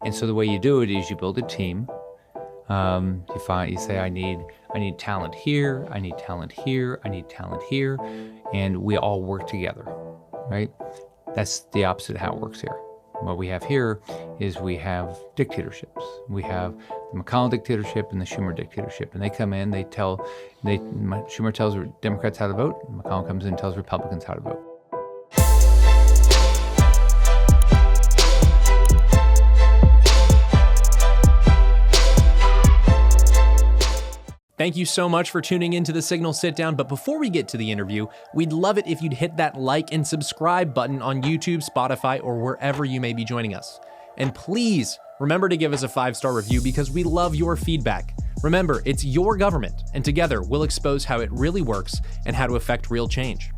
And so the way you do it is you build a team. You say, I need talent here, I need talent here, I need talent here, and we all work together, right? That's the opposite of how it works here. What we have here is we have dictatorships. We have the McConnell dictatorship and the Schumer dictatorship, and they come in, Schumer tells Democrats how to vote, and McConnell comes in and tells Republicans how to vote. Thank you so much for tuning into the Signal Sitdown, but before we get to the interview, we'd love it if you'd hit that like and subscribe button on YouTube, Spotify, or wherever you may be joining us. And please remember to give us a 5-star review because we love your feedback. Remember, it's your government, and together we'll expose how it really works and how to affect real change.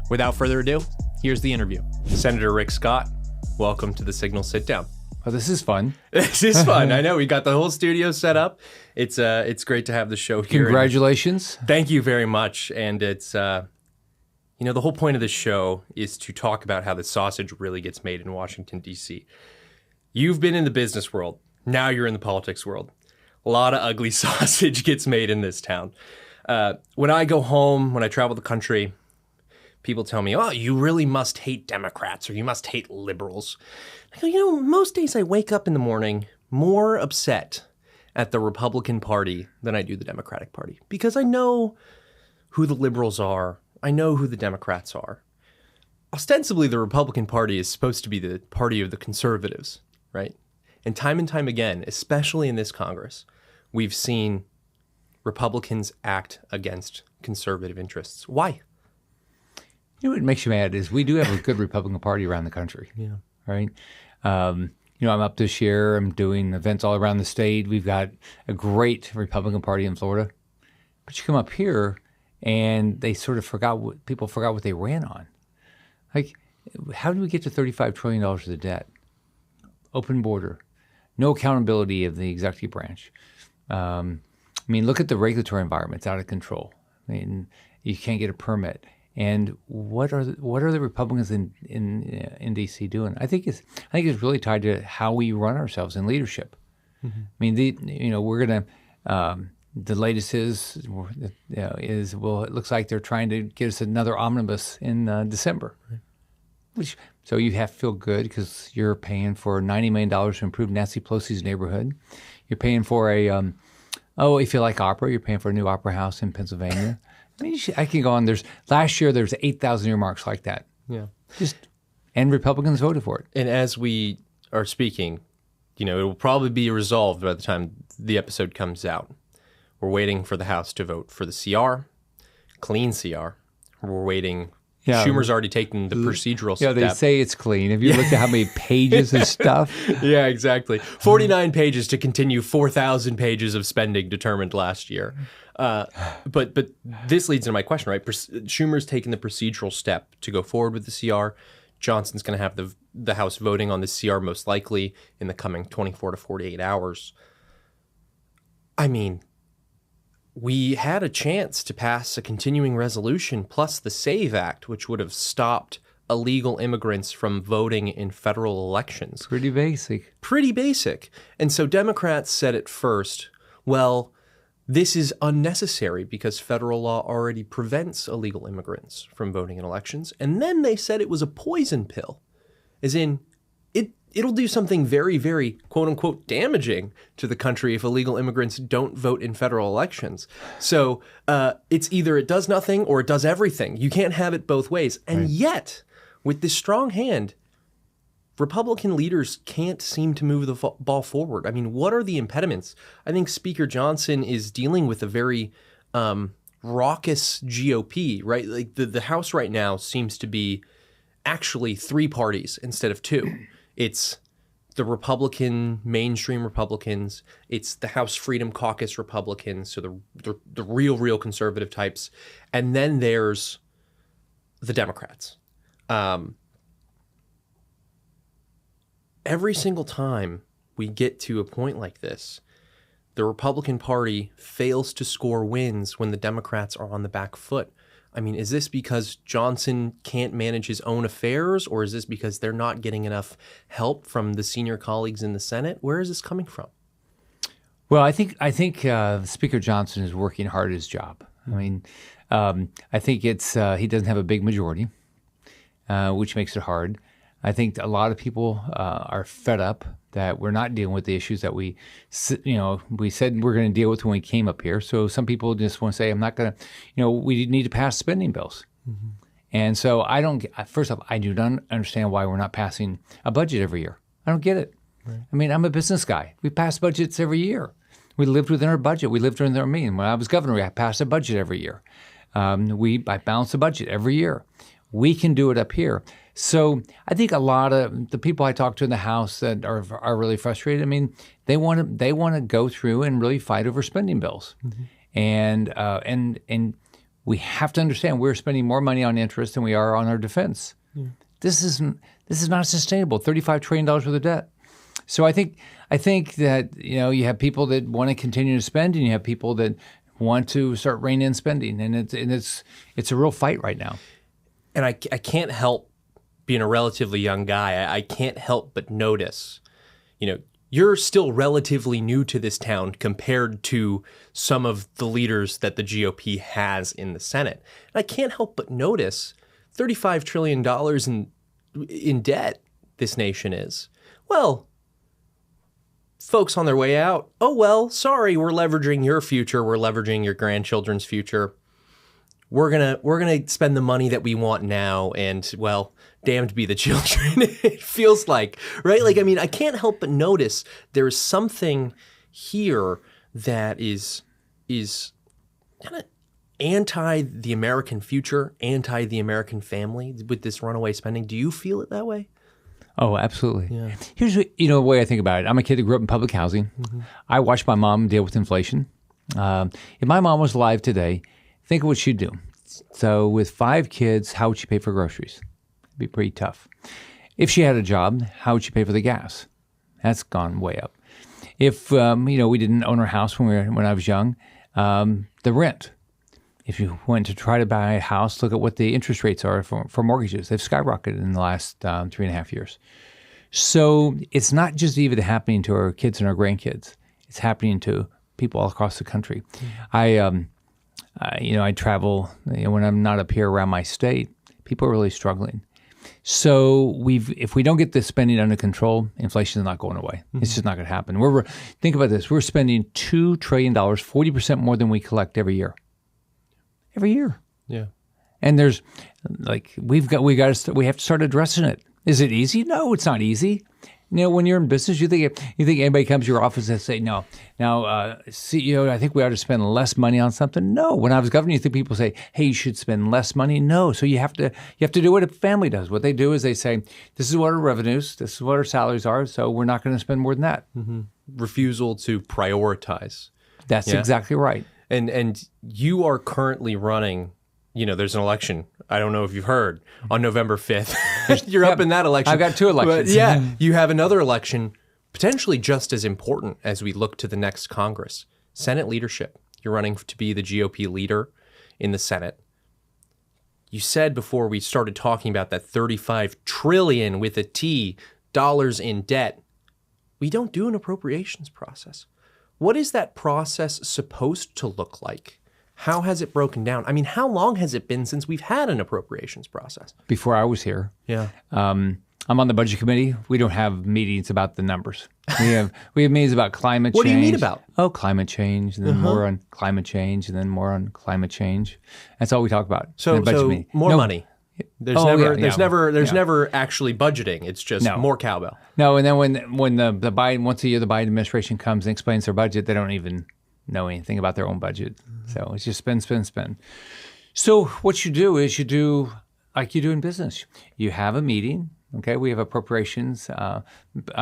Without further ado, here's the interview. Senator Rick Scott, welcome to the Signal Sitdown. Oh, this is fun. This is fun. I know. We got the whole studio set up. It's great to have the show here. Congratulations. Thank you very much. And it's, the whole point of this show is to talk about how the sausage really gets made in Washington, D.C. You've been in the business world. Now you're in the politics world. A lot of ugly sausage gets made in this town. When I go home, when I travel the country, people tell me, oh, you really must hate Democrats or you must hate liberals. I go, most days I wake up in the morning more upset at the Republican Party than I do the Democratic Party because I know who the liberals are. I know who the Democrats are. Ostensibly, the Republican Party is supposed to be the party of the conservatives, right? And time again, especially in this Congress, we've seen Republicans act against conservative interests. Why? You know what makes you mad is we do have a good Republican Party around the country. Yeah. Right? I'm up this year. I'm doing events all around the state. We've got a great Republican Party in Florida. But you come up here and they sort of people forgot what they ran on. Like, how did we get to $35 trillion of the debt? Open border. No accountability of the executive branch. Look at the regulatory environment. It's out of control. You can't get a permit. And what are the Republicans in D.C. doing? I think it's really tied to how we run ourselves in leadership. Mm-hmm. We're gonna. The latest is it looks like they're trying to get us another omnibus in December. Right. So you have to feel good because you're paying for $90 million to improve Nancy Pelosi's neighborhood. You're paying for if you like opera, you're paying for a new opera house in Pennsylvania. I can go on. Last year there's 8,000 earmarks like that. Yeah. And Republicans voted for it. And as we are speaking, it will probably be resolved by the time the episode comes out. We're waiting for the House to vote for the CR, clean CR. We're waiting. Yeah. Schumer's already taken the procedural step. Yeah, they say it's clean. Have you looked at how many pages of stuff? Yeah, exactly. 49 pages to continue 4,000 pages of spending determined last year. But this leads into my question, right? Schumer's taken the procedural step to go forward with the CR. Johnson's going to have the House voting on the CR most likely in the coming 24 to 48 hours. We had a chance to pass a continuing resolution plus the SAVE Act, which would have stopped illegal immigrants from voting in federal elections. Pretty basic. And so Democrats said at first, well, this is unnecessary because federal law already prevents illegal immigrants from voting in elections. And then they said it was a poison pill, as in it'll do something very, very, quote unquote, damaging to the country if illegal immigrants don't vote in federal elections. So it's either it does nothing or it does everything. You can't have it both ways. And yet, with this strong hand, Republican leaders can't seem to move the ball forward. What are the impediments? I think Speaker Johnson is dealing with a very raucous GOP, right? Like the House right now seems to be actually 3 parties instead of 2. It's the mainstream Republicans. It's the House Freedom Caucus Republicans, so the real conservative types. And then there's the Democrats. Every single time we get to a point like this, the Republican Party fails to score wins when the Democrats are on the back foot. I mean, is this because Johnson can't manage his own affairs, or is this because they're not getting enough help from the senior colleagues in the Senate? Where is this coming from? Well, I think Speaker Johnson is working hard at his job. I mean, I think it's he doesn't have a big majority, which makes it hard. I think a lot of people are fed up that we're not dealing with the issues that we said we're going to deal with when we came up here. So some people just want to say, I'm not going to, we need to pass spending bills. Mm-hmm. And so first off, I do not understand why we're not passing a budget every year. I don't get it. Right. I mean, I'm a business guy. We pass budgets every year. We lived within our budget. We lived within our means. When I was governor, I passed a budget every year. I balanced the budget every year. We can do it up here. So I think a lot of the people I talk to in the House that are really frustrated, I mean, they want to go through and really fight over spending bills. Mm-hmm. And we have to understand we're spending more money on interest than we are on our defense. Yeah. This is not sustainable, $35 trillion worth of debt. So I think that, you have people that want to continue to spend, and you have people that want to start reining in spending, and it's a real fight right now. And I can't help, being a relatively young guy, I can't help but notice, you're still relatively new to this town compared to some of the leaders that the GOP has in the Senate. And I can't help but notice $35 trillion in debt this nation is. Well, folks on their way out, oh, well, sorry, we're leveraging your future. We're leveraging your grandchildren's future. We're gonna spend the money that we want now, and, well, damned be the children. It feels like, right? Like, I mean, I can't help but notice there's something here that is kind of anti the American future, anti the American family with this runaway spending. Do you feel it that way? Oh, absolutely. Yeah. Here's the way I think about it. I'm a kid that grew up in public housing. Mm-hmm. I watched my mom deal with inflation. If my mom was alive today, think of what she'd do. So with 5 kids, how would she pay for groceries? It'd be pretty tough. If she had a job, how would she pay for the gas? That's gone way up. If we didn't own our house when I was young, the rent. If you went to try to buy a house, look at what the interest rates are for mortgages. They've skyrocketed in the last 3.5 years. So it's not just even happening to our kids and our grandkids. It's happening to people all across the country. Mm-hmm. I travel, when I'm not up here around my state, people are really struggling. So if we don't get the spending under control, inflation is not going away. Mm-hmm. It's just not going to happen. Think about this. We're spending $2 trillion, 40% more than we collect every year. Every year. Yeah. And there's we have to start addressing it. Is it easy? No, it's not easy. When you're in business, you think anybody comes to your office and say, no, now, CEO, I think we ought to spend less money on something. No. When I was governor, you think people say, hey, you should spend less money. No. So you have to do what a family does. What they do is they say, this is what our revenues, this is what our salaries are, so we're not going to spend more than that. Mm-hmm. Refusal to prioritize. That's exactly right. And you are currently running, there's an election. I don't know if you've heard, on November 5th. You're up in that election. I've got 2 elections. But you have another election, potentially just as important as we look to the next Congress. Senate leadership. You're running to be the GOP leader in the Senate. You said before we started talking about that $35 trillion with a T dollars in debt. We don't do an appropriations process. What is that process supposed to look like? How has it broken down? I mean, how long has it been since we've had an appropriations process? Before I was here. Yeah. I'm on the budget committee. We don't have meetings about the numbers. We have meetings about climate change. What do you meet about? Oh, climate change, and then more on climate change, and then more on climate change. That's all we talk about. So more money. There's never actually budgeting. It's just more cowbell. No, and then when the Biden, once a year the Biden administration comes and explains their budget, they don't even know anything about their own budget. Mm-hmm. So it's just spend, spend, spend. So what you do is you do like you do in business. You have a meeting. Okay, we have appropriations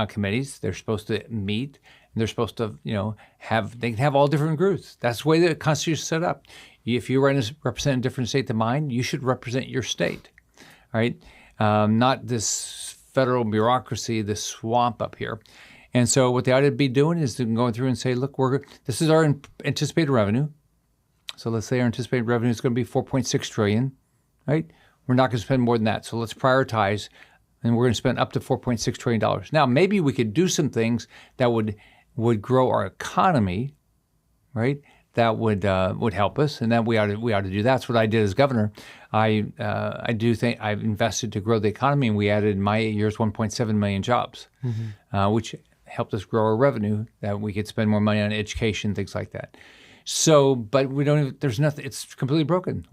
committees. They're supposed to meet. And they're supposed to, they can have all different groups. That's the way the Constitution is set up. If you represent a different state than mine, you should represent your state, right? Not this federal bureaucracy, this swamp up here. And so what they ought to be doing is going through and say, look, this is our anticipated revenue. So let's say our anticipated revenue is going to be $4.6 trillion, right? We're not going to spend more than that. So let's prioritize, and we're going to spend up to $4.6 trillion. Now, maybe we could do some things that would grow our economy, right? That would help us, and then we ought to do that. That's what I did as governor. I do think I've invested to grow the economy, and we added in my 8 years 1.7 million jobs, which helped us grow our revenue. That we could spend more money on education, things like that. So, but we don't. There's nothing. It's completely broken.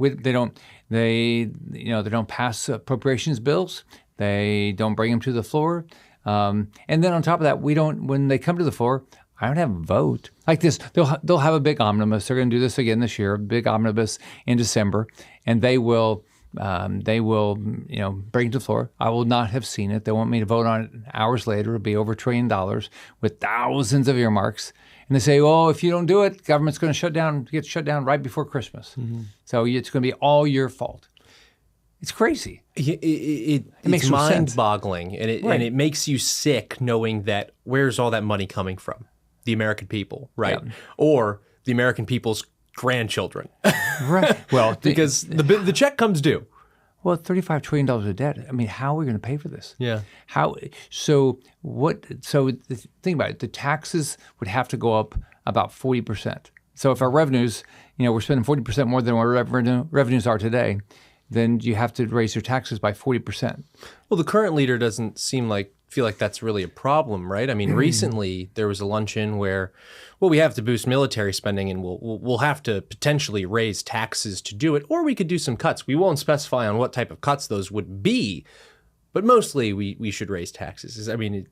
They don't pass appropriations bills. They don't bring them to the floor. And then on top of that, we don't. When they come to the floor, I don't have a vote like this. They'll have a big omnibus. They're going to do this again this year. A big omnibus in December, and they will bring it to the floor. I will not have seen it. They want me to vote on it hours later. It'll be over $1 trillion with thousands of earmarks. And they say, "Oh, if you don't do it, government's going to get shut down right before Christmas. So it's going to be all your fault." It's crazy. It makes it's no sense. mind-boggling, and it makes you sick knowing that where's all that money coming from? The American people, right? Yeah. Or the American people's grandchildren, Right. Well, because the check comes due. Well, $35 trillion of debt. I mean, how are we going to pay for this? Yeah. How? So think about it. The taxes would have to go up about 40%. So if our revenues, we're spending 40% more than what our revenues are today, then you have to raise your taxes by 40%. Well, the current leader doesn't feel like that's really a problem, right? I mean, recently there was a luncheon where, we have to boost military spending, and we'll have to potentially raise taxes to do it, or we could do some cuts. We won't specify on what type of cuts those would be, but mostly we should raise taxes. I mean,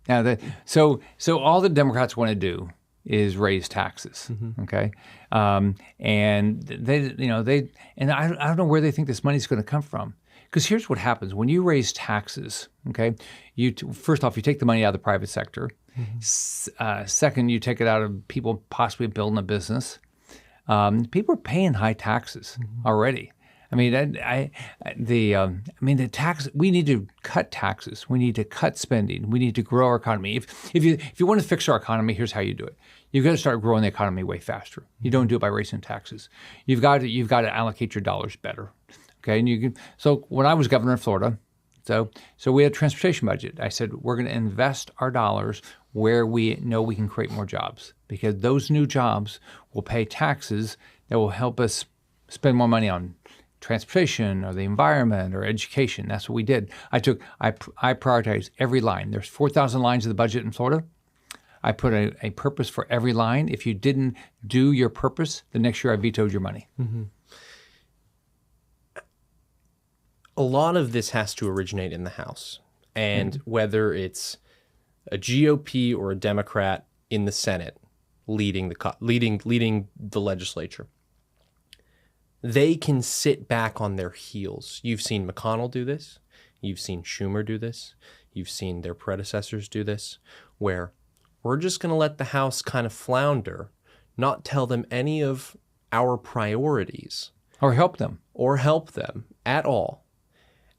Now, so all the Democrats want to do is raise taxes, okay? And they and I don't know where they think this money's going to come from. Because here's what happens. When you raise taxes, okay, first off, you take the money out of the private sector. Second, you take it out of people possibly building a business. People are paying high taxes already. I mean, the tax. We need to cut taxes. We need to cut spending. We need to grow our economy. If you want to fix our economy, here's how you do it. You've got to start growing the economy way faster. You don't do it by raising taxes. You've got to allocate your dollars better. Okay, and so when I was governor of Florida, so we had a transportation budget. I said we're going to invest our dollars where we know we can create more jobs, because those new jobs will pay taxes that will help us spend more money on transportation or the environment or education. That's what we did. I prioritized every line. There's 4,000 lines of the budget in Florida. I put a purpose for every line. If you didn't do your purpose, the next year I vetoed your money. a lot of this has to originate in the House. And whether it's a GOP or a Democrat in the Senate leading the legislature, they can sit back on their heels. You've seen McConnell do this. You've seen Schumer do this. You've seen their predecessors do this, where we're just going to let the House kind of flounder, not tell them any of our priorities. Or help them. Or help them at all.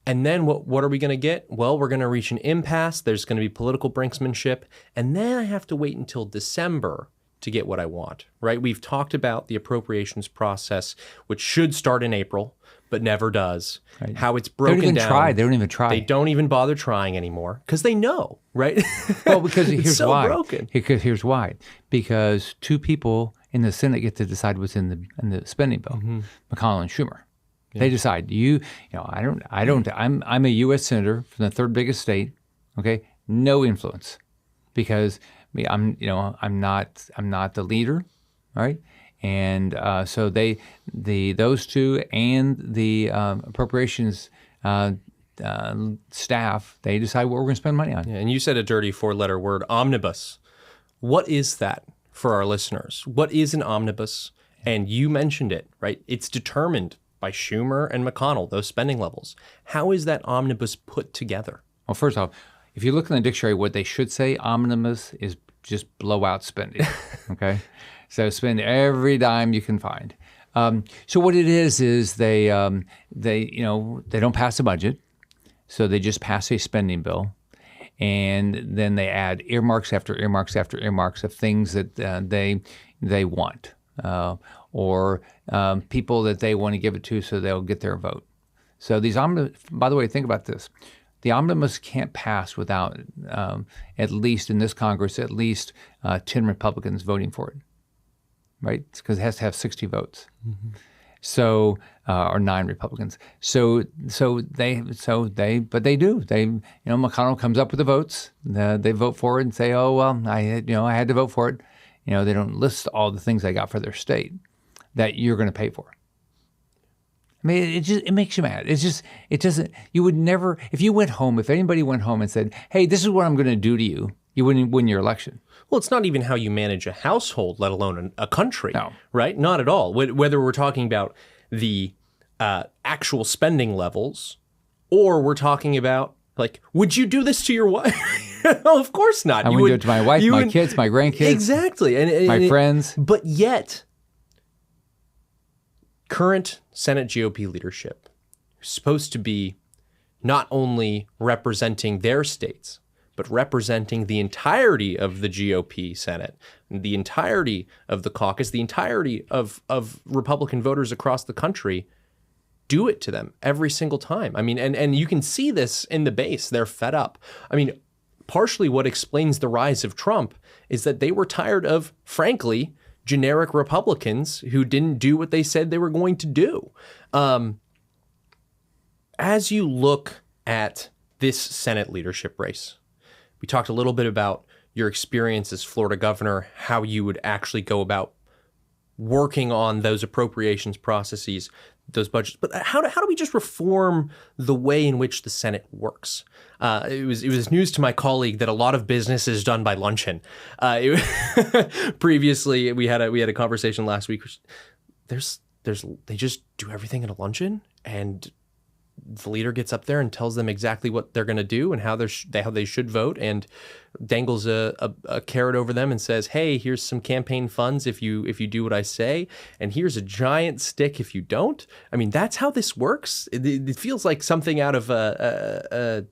And then what are we going to get? Well, we're going to reach an impasse. There's going to be political brinksmanship. And then I have to wait until December to get what I want, right? We've talked about the appropriations process, which should start in April, but never does. Right. How it's broken down. They don't even try. They don't even bother trying anymore because they know, right? Well, because here's so why. Broken. Here's why. Because two people in the Senate get to decide what's in the spending bill, McConnell and Schumer. Yeah. They decide. I'm a U.S. senator from the third biggest state. Okay, no influence, because I'm not the leader, all right? And so those two and the appropriations staff, they decide what we're going to spend money on. Yeah, and you said a dirty four-letter word, omnibus. What is that for our listeners? What is an omnibus? And you mentioned it, right? It's determined by Schumer and McConnell, those spending levels. How is that omnibus put together? Well, first off, if you look in the dictionary, what they should say, omnibus is just blowout spending, okay? So spend every dime you can find. So what it is they don't pass a budget, so they just pass a spending bill, and then they add earmarks after earmarks after earmarks of things that they want. or people that they want to give it to so they'll get their vote. So these omnibus, by the way, think about this. The omnibus can't pass without, at least in this Congress, at least 10 Republicans voting for it, right? Because it has to have 60 votes. Mm-hmm. So, or 9 Republicans. But they do. McConnell comes up with the votes. They vote for it and say, oh, well, I had to vote for it. They don't list all the things they got for their state that you're going to pay for. I mean, it makes you mad. It doesn't, you would never, if anybody went home and said, hey, this is what I'm going to do to you, you wouldn't win your election. Well, it's not even how you manage a household, let alone a country, no. Right? Not at all. Whether we're talking about the actual spending levels or we're talking about, like, would you do this to your wife? No, of course not. I wouldn't do it to my wife, my kids, my grandkids. Exactly. And my friends. But yet, current Senate GOP leadership is supposed to be not only representing their states, but representing the entirety of the GOP Senate, the entirety of the caucus, the entirety of Republican voters across the country, do it to them every single time. I mean, and you can see this in the base. They're fed up. I mean, partially what explains the rise of Trump is that they were tired of, frankly, generic Republicans who didn't do what they said they were going to do. As you look at this Senate leadership race, we talked a little bit about your experience as Florida governor, how you would actually go about working on those appropriations processes, those budgets. But how do we just reform the way in which the Senate works? It was news to my colleague that a lot of business is done by luncheon. Previously, we had a conversation last week. They just do everything at a luncheon, and the leader gets up there and tells them exactly what they're going to do and how they should vote, and dangles a carrot over them and says, "Hey, here's some campaign funds if you do what I say, and here's a giant stick if you don't." I mean, that's how this works. It feels like something out of a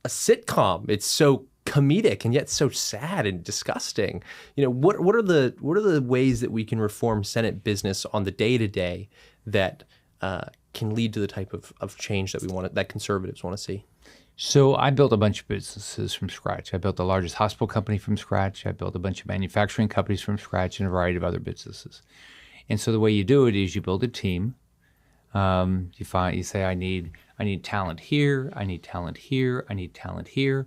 sitcom. It's so comedic and yet so sad and disgusting. What are the ways that we can reform Senate business on the day-to-day that can lead to the type of change that conservatives want to see? So I built a bunch of businesses from scratch. I built the largest hospital company from scratch. I built a bunch of manufacturing companies from scratch and a variety of other businesses. And so the way you do it is you build a team. You say, I need talent here, I need talent here, I need talent here,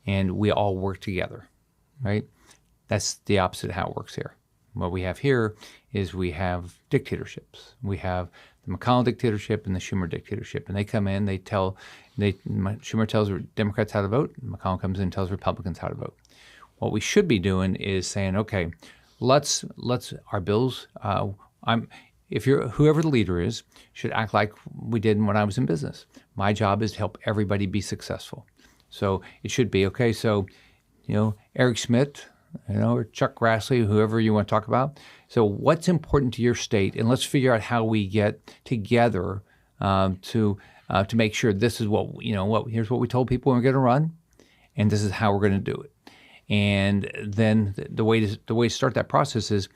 and we all work together, right? That's the opposite of how it works here. What we have here is we have dictatorships. We have the McConnell dictatorship and the Schumer dictatorship. And they come in, Schumer tells Democrats how to vote, and McConnell comes in and tells Republicans how to vote. What we should be doing is saying, okay, let's our bills, whoever the leader is, should act like we did when I was in business. My job is to help everybody be successful. So it should be, okay, so, Eric Schmidt, or Chuck Grassley, whoever you want to talk about. So what's important to your state? And let's figure out how we get together to make sure this is here's what we told people we're going to run, and this is how we're going to do it. And then the way to start that process is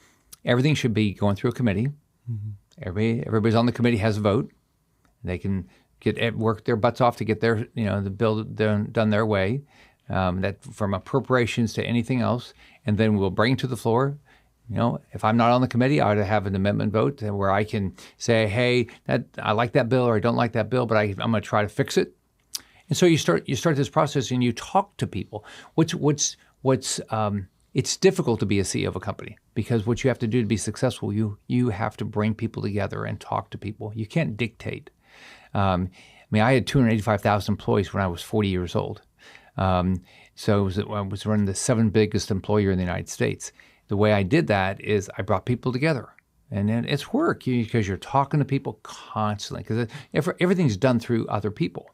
everything should be going through a committee. Mm-hmm. Everybody's on the committee has a vote. They can work their butts off to get their the bill done their way. That from appropriations to anything else, and then we'll bring it to the floor. If I'm not on the committee, I ought to have an amendment vote where I can say, hey, I like that bill or I don't like that bill, but I'm going to try to fix it. And so you start this process and you talk to people. It's difficult to be a CEO of a company because what you have to do to be successful, you have to bring people together and talk to people. You can't dictate. I had 285,000 employees when I was 40 years old. So I was running the 7th biggest employer in the United States. The way I did that is I brought people together. And then it's work because you're talking to people constantly because everything's done through other people.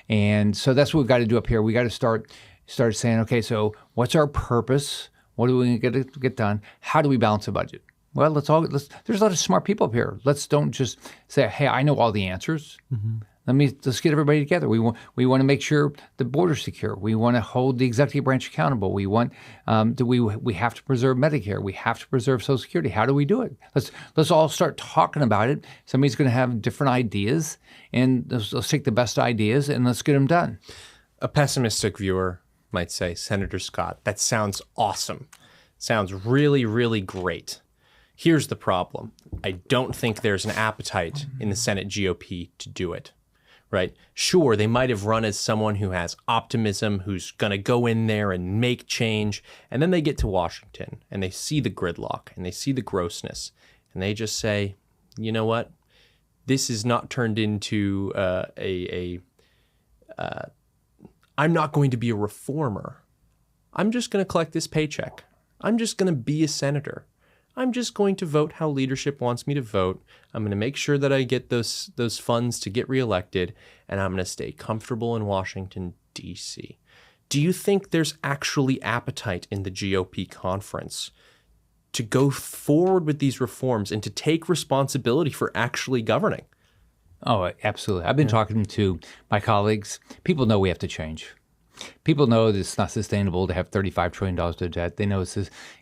And so that's what we've got to do up here. We got to start saying, okay, so what's our purpose? What are we going to get done? How do we balance a budget? Well, there's a lot of smart people up here. Let's don't just say, hey, I know all the answers. Mm-hmm. Let's get everybody together. We want to make sure the border's secure. We want to hold the executive branch accountable. We want we have to preserve Medicare. We have to preserve Social Security. How do we do it? Let's all start talking about it. Somebody's going to have different ideas, and let's take the best ideas and let's get them done. A pessimistic viewer might say, Senator Scott, that sounds awesome. Sounds really, really great. Here's the problem. I don't think there's an appetite in the Senate GOP to do it, right? Sure, they might have run as someone who has optimism, who's going to go in there and make change, and then they get to Washington, and they see the gridlock, and they see the grossness, and they just say, you know what? This is not turned into I'm not going to be a reformer. I'm just going to collect this paycheck. I'm just going to be a senator. I'm just going to vote how leadership wants me to vote. I'm going to make sure that I get those funds to get reelected, and I'm going to stay comfortable in Washington, D.C. Do you think there's actually appetite in the GOP conference to go forward with these reforms and to take responsibility for actually governing? Oh, absolutely. I've been talking to my colleagues. People know we have to change. People know that it's not sustainable to have $35 trillion of debt. They know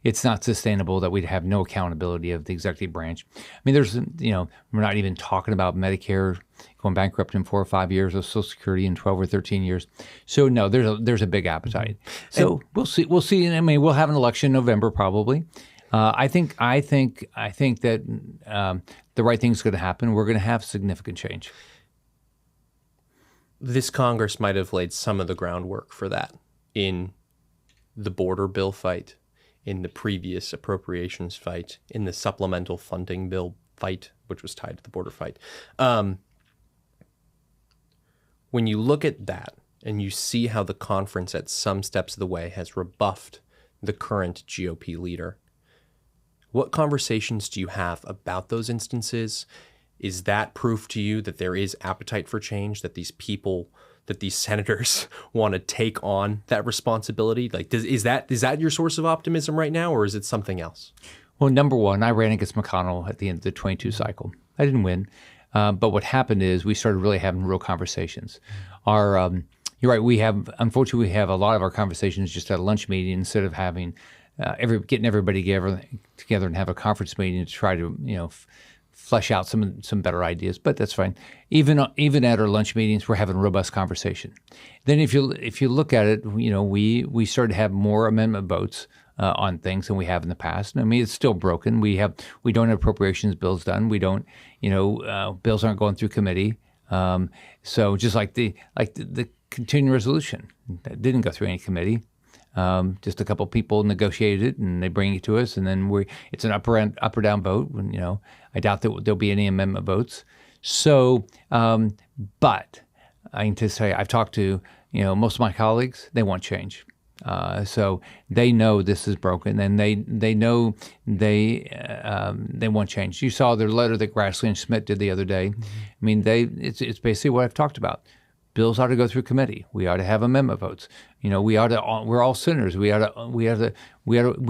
it's not sustainable that we'd have no accountability of the executive branch. I mean, we're not even talking about Medicare going bankrupt in 4 or 5 years, or Social Security in 12 or 13 years. So no, there's a big appetite. So we'll see. We'll see. I mean, we'll have an election in November probably. I think that the right thing's going to happen. We're going to have significant change. This Congress might have laid some of the groundwork for that in the border bill fight, in the previous appropriations fight, in the supplemental funding bill fight, which was tied to the border fight. When you look at that and you see how the conference at some steps of the way has rebuffed the current GOP leader, what conversations do you have about those instances? Is that proof to you that there is appetite for change, that these people, that these senators want to take on that responsibility? Like, is that your source of optimism right now, or is it something else? Well, number one, I ran against McConnell at the end of the 22 cycle. I didn't win. But what happened is we started really having real conversations. You're right, unfortunately, we have a lot of our conversations just at a lunch meeting instead of having getting everybody together and have a conference meeting to try to, flesh out some better ideas, but that's fine. Even at our lunch meetings, we're having a robust conversation. Then if you look at it, we started to have more amendment votes on things than we have in the past. I mean, it's still broken. We don't have appropriations bills done. We don't, bills aren't going through committee. So just like the continuing resolution that didn't go through any committee. Just a couple people negotiated it, and they bring it to us, and then it's an up or down vote. I doubt that there'll be any amendment votes. So, but I can just tell you, I've talked to most of my colleagues. They want change, so they know this is broken, and they know they want change. You saw their letter that Grassley and Schmidt did the other day. Mm-hmm. I mean, it's basically what I've talked about. Bills ought to go through committee. We ought to have amendment votes. We're all senators. We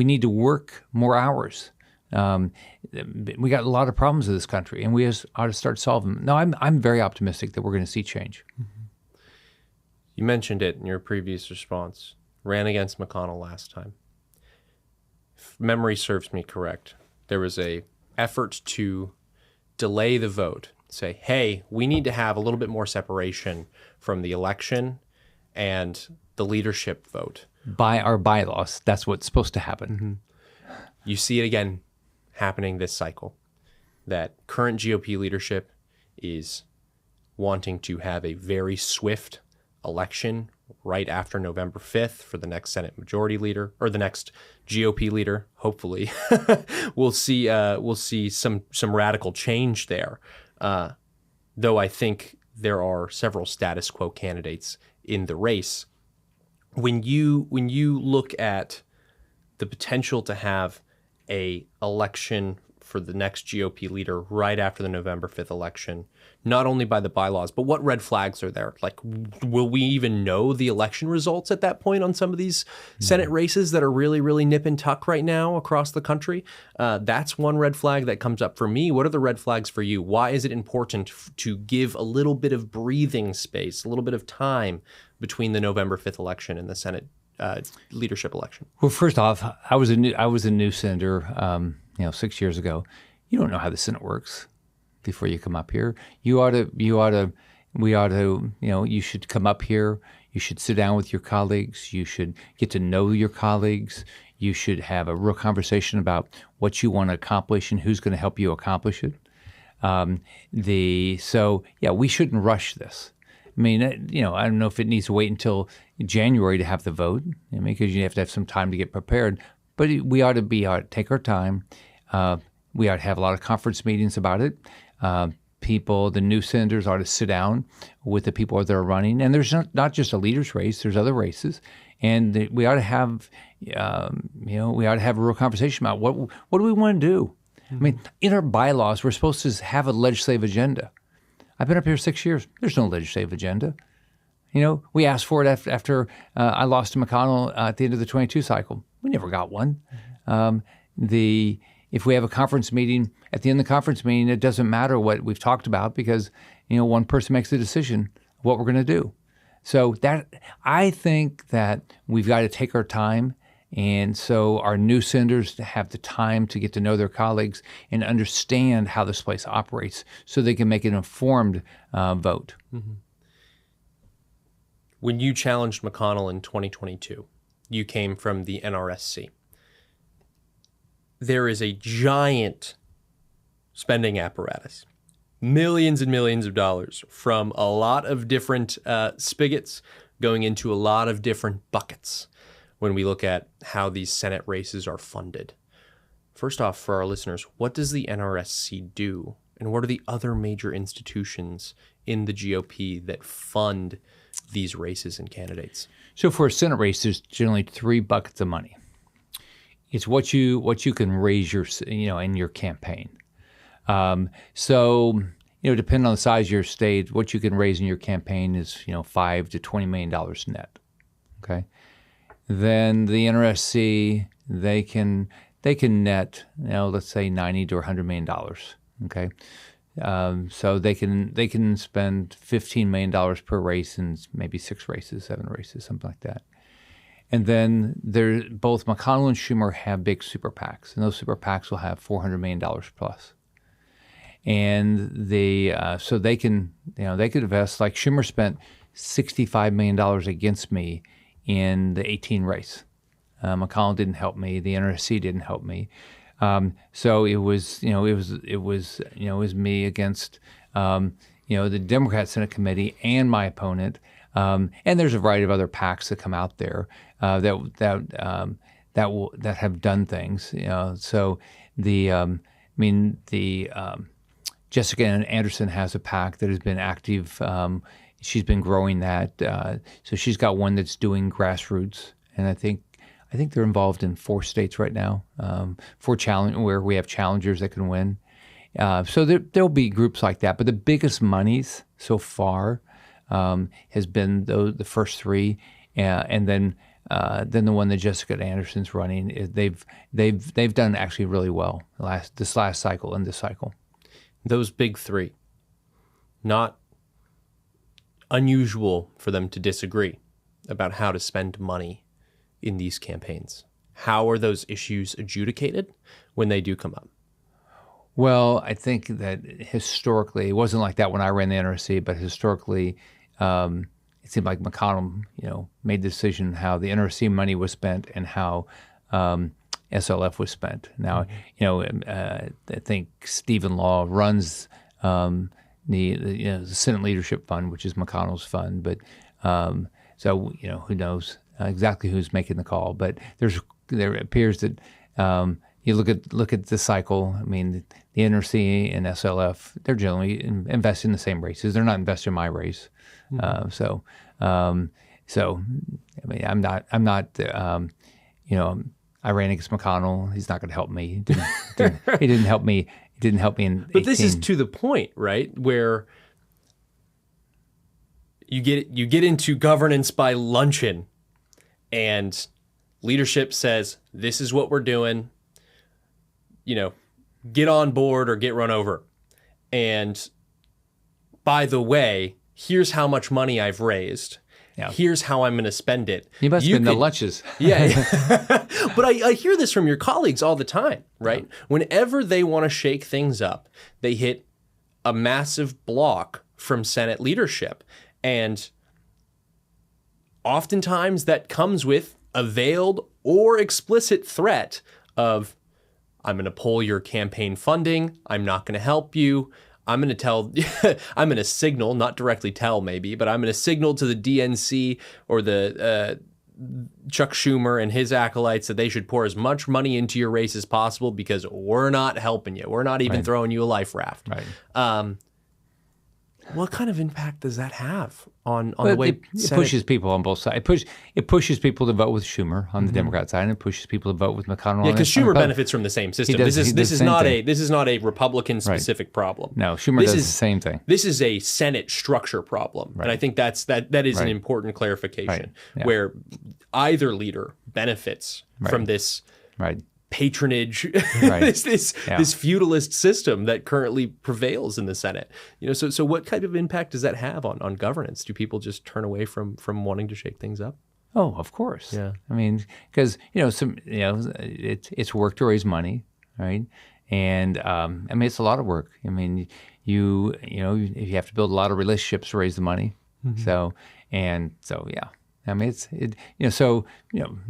need to work more hours. We got a lot of problems in this country, and we ought to start solving them. No, I'm very optimistic that we're going to see change. Mm-hmm. You mentioned it in your previous response. Ran against McConnell last time. If memory serves me correct, there was a effort to delay the vote. Say, hey, we need to have a little bit more separation from the election and the leadership vote. By our bylaws, that's what's supposed to happen. Mm-hmm. You see it again happening this cycle, that current GOP leadership is wanting to have a very swift election right after November 5th for the next Senate Majority Leader, or the next GOP leader, hopefully. We'll see some radical change there. Though I think there are several status quo candidates in the race. When you look at the potential to have a election for the next GOP leader right after the November 5th election, not only by the bylaws, but what red flags are there? Like, will we even know the election results at that point on some of these Senate races that are really, really nip and tuck right now across the country? That's one red flag that comes up for me. What are the red flags for you? Why is it important to give a little bit of breathing space, a little bit of time between the November 5th election and the Senate leadership election? Well, first off, I was a new senator, 6 years ago. You don't know how the Senate works before you come up here. You should come up here. You should sit down with your colleagues. You should get to know your colleagues. You should have a real conversation about what you want to accomplish and who's going to help you accomplish it. We shouldn't rush this. I mean, I don't know if it needs to wait until January to have the vote, because you have to have some time to get prepared. But we ought to take our time. We ought to have a lot of conference meetings about it. The new senators ought to sit down with the people that are running. And there's not just a leader's race, there's other races. And we ought to have, a real conversation about what do we want to do? I mean, in our bylaws, we're supposed to have a legislative agenda. I've been up here 6 years. There's no legislative agenda. We asked for it after I lost to McConnell at the end of the 22 cycle. We never got one. If we have a conference meeting, at the end of the conference meeting, it doesn't matter what we've talked about because, one person makes the decision of what we're going to do. So I think that we've got to take our time. And so our new senators have the time to get to know their colleagues and understand how this place operates so they can make an informed vote. Mm-hmm. When you challenged McConnell in 2022, you came from the NRSC. There is a giant spending apparatus, millions and millions of dollars from a lot of different spigots going into a lot of different buckets when we look at how these Senate races are funded. First off, for our listeners, what does the NRSC do? And what are the other major institutions in the GOP that fund these races and candidates? So for a Senate race, there's generally 3 buckets of money. It's what you can raise in your campaign. Depending on the size of your state, what you can raise in your campaign is $5 to $20 million net. Okay. Then the NRSC, they can net, let's say $90 to $100 million. Okay. So they can spend $15 million per race in maybe 6 races, 7 races, something like that. And then both McConnell and Schumer have big super PACs, and those super PACs will have $400 million plus. And so they could invest. Like Schumer spent $65 million against me in the 18 race. McConnell didn't help me. The NRSC didn't help me. So it was me against the Democrat Senate Committee and my opponent. And there's a variety of other PACs that come out there that have done things. So Jessica Anderson has a PAC that has been active. She's been growing that. So she's got one that's doing grassroots, and I think they're involved in 4 states right now. Where we have challengers that can win. So there'll be groups like that. But the biggest monies so far has been the first 3, and then the one that Jessica Anderson's running. They've done actually really well this last cycle and this cycle. Those big 3, not unusual for them to disagree about how to spend money in these campaigns. How are those issues adjudicated when they do come up? Well, I think that historically, it wasn't like that when I ran the NRSC, but historically, it seemed like McConnell, made the decision how the NRSC money was spent and how SLF was spent. Now, I think Stephen Law runs the Senate Leadership Fund, which is McConnell's fund. But so who knows exactly who's making the call? But there appears that you look at the cycle. I mean, the NRC and SLF, they're generally investing in the same races. They're not investing in my race. So I mean, I ran against McConnell. He's not going to help me. He didn't help me. He didn't help me in 18. But this is to the point, right, where you get into governance by luncheon, and leadership says, "This is what we're doing. Get on board or get run over." And by the way, here's how much money I've raised. Yeah. Here's how I'm going to spend it. You must spend the lunches. Yeah. But I hear this from your colleagues all the time, right? Yeah. Whenever they want to shake things up, they hit a massive block from Senate leadership. And oftentimes that comes with a veiled or explicit threat of, I'm going to pull your campaign funding. I'm not going to help you. I'm going to signal, not directly tell maybe, but I'm going to signal to the DNC or the Chuck Schumer and his acolytes that they should pour as much money into your race as possible because we're not helping you. We're not even throwing you a life raft. Right. What kind of impact does that have on the way it pushes people on both sides? It pushes people to vote with Schumer on the Democrat side, and it pushes people to vote with McConnell. Yeah, because Schumer benefits from the same system. This is not a Republican specific problem. No, Schumer does the same thing. This is a Senate structure problem, and I think that is an important clarification where either leader benefits from this. Patronage, this feudalist system that currently prevails in the Senate. So what kind of impact does that have on governance? Do people just turn away from wanting to shake things up? Oh, of course. Yeah. I mean, because it's work to raise money, right? And it's a lot of work. I mean, you have to build a lot of relationships to raise the money. Mm-hmm. So yeah. I mean, do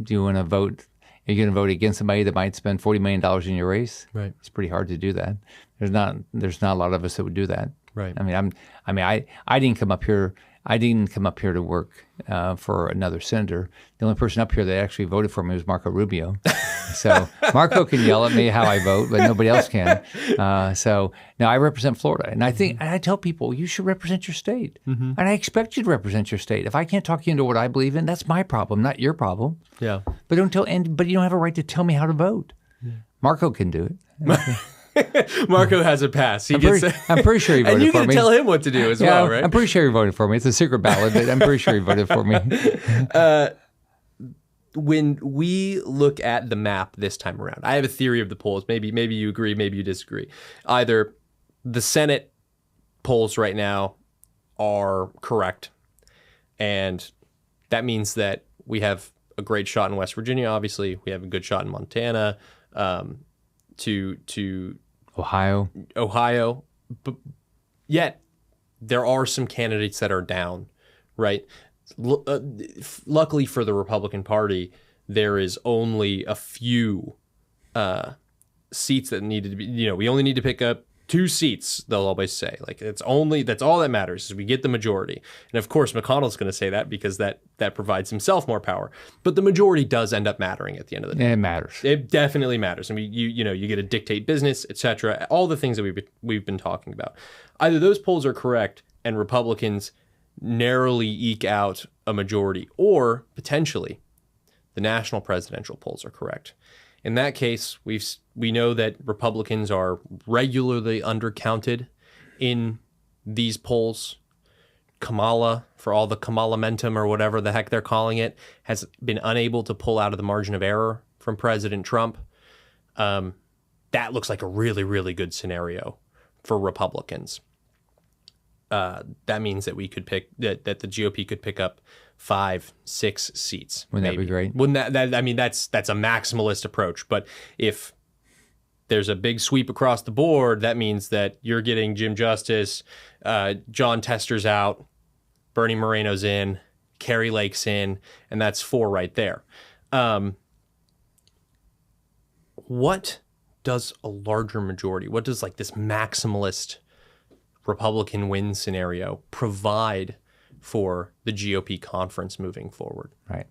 you want to vote? Are you going to vote against somebody that might spend $40 million in your race? Right. It's pretty hard to do that. There's not a lot of us that would do that. Right. I didn't come up here. I didn't come up here to work for another senator. The only person up here that actually voted for me was Marco Rubio. So Marco can yell at me how I vote, but nobody else can. So now I represent Florida, and I think and I tell people you should represent your state, and I expect you to represent your state. If I can't talk you into what I believe in, that's my problem, not your problem. Yeah. But but you don't have a right to tell me how to vote. Yeah. Marco can do it. Marco has a pass. I'm pretty sure he voted for me. And you can tell him what to do as well, right? I'm pretty sure he voted for me. It's a secret ballot, but I'm pretty sure he voted for me. When we look at the map this time around, I have a theory of the polls. Maybe you agree, maybe you disagree. Either the Senate polls right now are correct, and that means that we have a great shot in West Virginia. Obviously, we have a good shot in Montana. To Ohio, but yet there are some candidates that are down, right? Luckily for the Republican Party, there is only a few seats that needed to be. We only need to pick up 2 seats. They'll always say, like, that's all that matters is we get the majority. And of course, McConnell's going to say that because that provides himself more power. But the majority does end up mattering at the end of the day. It matters. It definitely matters. I mean, you get to dictate business, etc. All the things that we've been talking about. Either those polls are correct and Republicans narrowly eke out a majority, or potentially the national presidential polls are correct. In that case, we know that Republicans are regularly undercounted in these polls. Kamala, for all the Kamalamentum or whatever the heck they're calling it, has been unable to pull out of the margin of error from President Trump. That looks like a really, really good scenario for Republicans. That means that we could pick that the GOP could pick up 5, 6 seats. Wouldn't that be great? Wouldn't that I mean, that's a maximalist approach. But if there's a big sweep across the board, that means that you're getting Jim Justice, John Tester's out, Bernie Moreno's in, Carrie Lake's in, and that's 4 right there. What does a larger majority, what does like this maximalist Republican win scenario provide for the GOP conference moving forward? Right.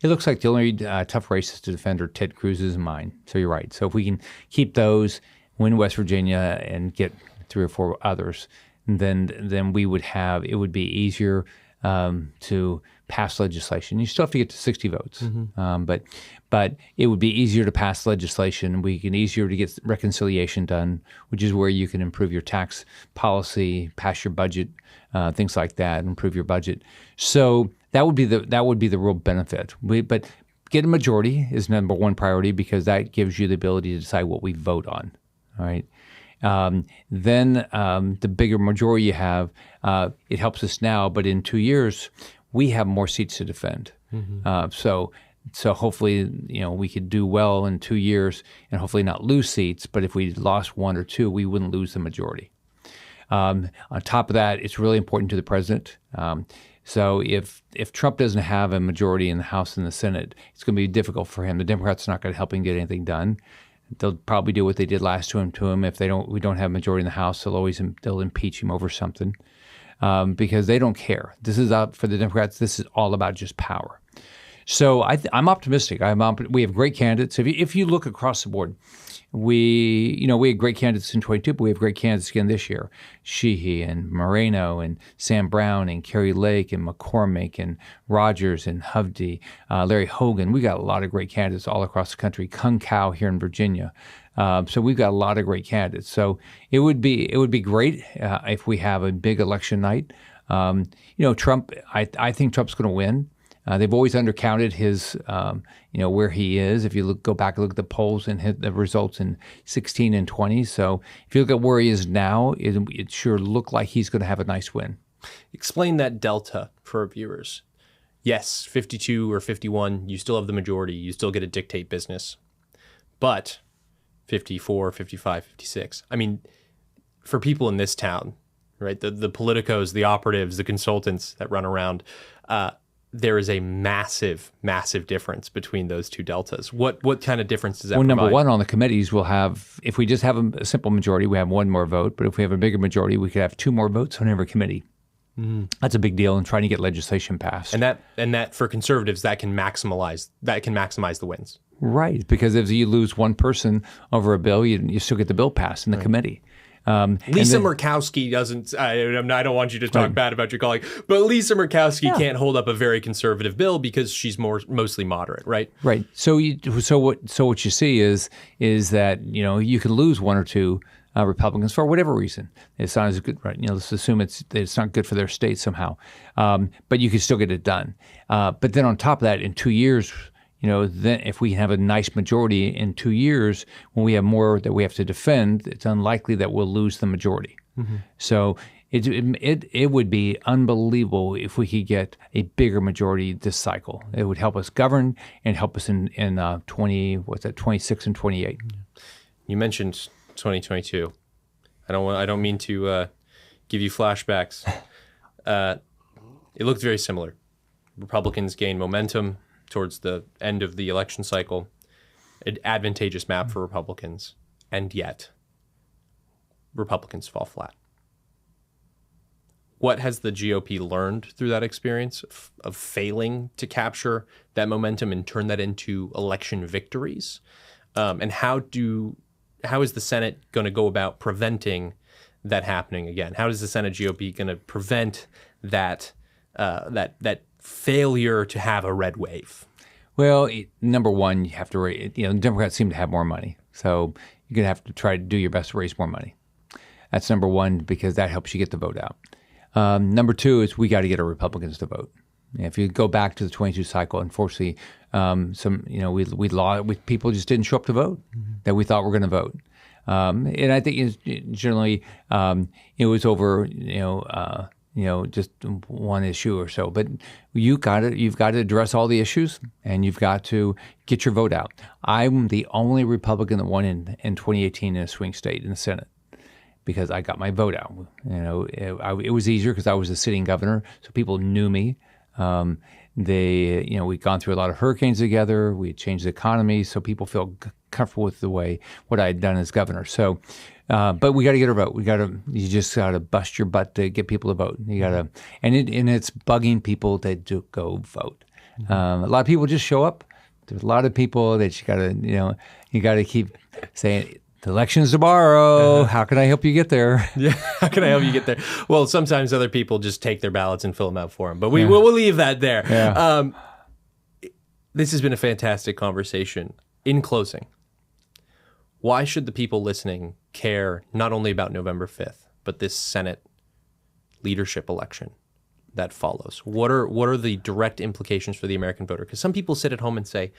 It looks like the only tough races to defend are Ted Cruz's and mine. So you're right. So if we can keep those, win West Virginia, and get 3 or 4 others, then we would have, it would be easier to pass legislation. You still have to get to 60 votes, but it would be easier to pass legislation. Easier to get reconciliation done, which is where you can improve your tax policy, pass your budget, things like that, improve your budget. So that would be the real benefit. But get a majority is number one priority because that gives you the ability to decide what we vote on. All right. Then the bigger majority you have, it helps us now. But in 2 years, we have more seats to defend. So hopefully, we could do well in 2 years and hopefully not lose seats. But if we lost one or two, we wouldn't lose the majority. On top of that, it's really important to the president. So if Trump doesn't have a majority in the House and the Senate, it's going to be difficult for him. The Democrats are not going to help him get anything done. They'll probably do what they did last to him. If we don't have a majority in the House, they'll impeach him over something because they don't care. This is out for the Democrats. This is all about just power. So I'm optimistic. We have great candidates. If you look across the board, we had great candidates in 22, but we have great candidates again this year. Sheehy and Moreno and Sam Brown and Kerry Lake and McCormick and Rogers and Hovde, Larry Hogan. We got a lot of great candidates all across the country. Kung Kao here in Virginia. So we've got a lot of great candidates. So it would be great if we have a big election night. Trump. I think Trump's going to win. They've always undercounted his, where he is. If you go back and look at the polls and hit the results in 16 and 20. So if you look at where he is now, it sure looked like he's going to have a nice win. Explain that delta for our viewers. Yes, 52 or 51, you still have the majority. You still get to dictate business. But 54, 55, 56. I mean, for people in this town, right, the politicos, the operatives, the consultants that run around, there is a massive, massive difference between those two deltas. What kind of difference does that provide? Number one, on the committees, we'll have, if we just have a simple majority, we have one more vote. But if we have a bigger majority, we could have two more votes on every committee. That's a big deal in trying to get legislation passed. And that for conservatives, that can maximize the wins. Right, because if you lose one person over a bill, you still get the bill passed in the committee. Lisa Murkowski doesn't. I don't want you to talk bad about your colleague, but Lisa Murkowski can't hold up a very conservative bill because she's mostly moderate, right? Right. So what you see is that you can lose one or two Republicans for whatever reason. It's not as good, right? Let's assume it's not good for their state somehow, but you can still get it done. But then on top of that, in 2 years. Then if we have a nice majority in 2 years, when we have more that we have to defend, it's unlikely that we'll lose the majority. So it would be unbelievable if we could get a bigger majority this cycle. It would help us govern and help us in 26 and 28. You mentioned 2022. I don't mean to give you flashbacks. It looked very similar. Republicans gained momentum towards the end of the election cycle, an advantageous map for Republicans, and yet Republicans fall flat. What has the GOP learned through that experience of failing to capture that momentum and turn that into election victories? And how is the Senate going to go about preventing that happening again? How is the Senate GOP going to prevent that failure to have a red wave? Well, number one, you have to raise. The Democrats seem to have more money, so you're going to have to try to do your best to raise more money. That's number one because that helps you get the vote out. Number two is we got to get our Republicans to vote. If you go back to the 22 cycle, unfortunately, people just didn't show up to vote that we thought were going to vote, and I think generally it was over just one issue or so. But you've got to address all the issues, and you've got to get your vote out. I'm the only Republican that won in 2018 in a swing state in the Senate because I got my vote out. It was easier because I was the sitting governor, so people knew me. We'd gone through a lot of hurricanes together. We had changed the economy, so people feel comfortable with what I had done as governor. So. But we got to get our vote. You just got to bust your butt to get people to vote. You got to, and it's bugging people to go vote. A lot of people just show up. There's a lot of people that you got to keep saying, The election's tomorrow. How can I help you get there? Yeah, how can I help you get there? Well, sometimes other people just take their ballots and fill them out for them, but we'll leave that there. Yeah. This has been a fantastic conversation. In closing, why should the people listening care not only about November 5th, but this Senate leadership election that follows? What are the direct implications for the American voter? Because some people sit at home and say,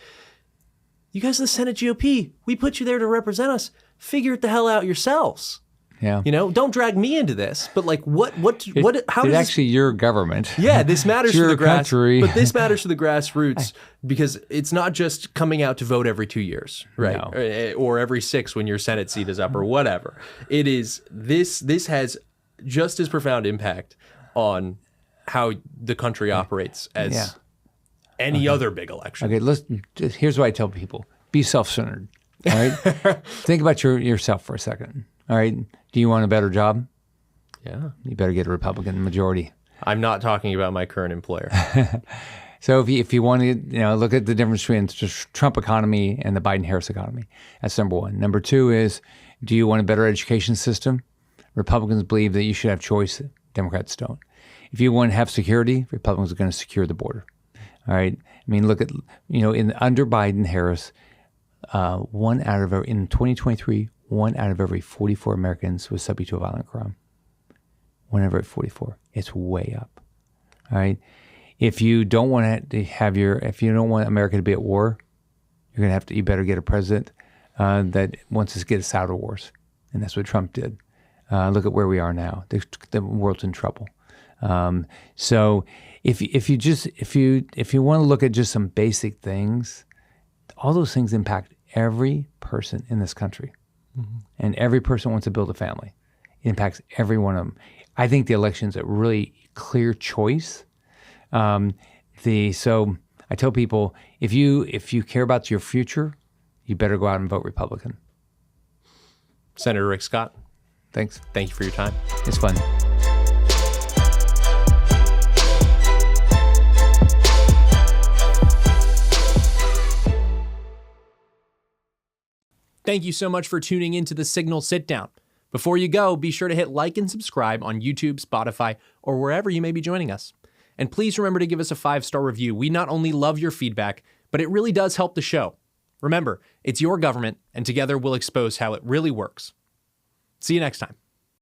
you guys are the Senate GOP. We put you there to represent us. Figure it the hell out yourselves. Yeah. Don't drag me into this. But like, how it's does actually your government? Yeah, this matters for the country. But this matters for the grassroots because it's not just coming out to vote every 2 years, right? No. Or every 6 when your Senate seat is up, or whatever. It is this has just as profound impact on how the country operates as any other big election. Okay, here's what I tell people: be self-centered. All right, think about yourself for a second. All right, do you want a better job? Yeah, you better get a Republican majority. I'm not talking about my current employer. So if you want to look at the difference between the Trump economy and the Biden-Harris economy, that's number one. Number two is, do you want a better education system? Republicans believe that you should have choice. Democrats don't. If you want to have security, Republicans are going to secure the border. All right. I mean, look at under Biden-Harris, in 2023, 1 out of every 44 Americans was subject to a violent crime. 1 out of every 44. It's way up. All right. If you don't want if you don't want America to be at war, you better get a president that wants to get us out of wars, and that's what Trump did. Look at where we are now. The world's in trouble. So if you want to look at just some basic things, all those things impact every person in this country, and every person wants to build a family. It impacts every one of them. I think the election's a really clear choice. So I tell people, if you care about your future, you better go out and vote Republican. Senator Rick Scott, thanks. Thank you for your time. It's fun. Thank you so much for tuning into the Signal Sitdown. Before you go, be sure to hit like and subscribe on YouTube, Spotify, or wherever you may be joining us. And please remember to give us a 5-star review. We not only love your feedback, but it really does help the show. Remember, it's your government, and together we'll expose how it really works. See you next time.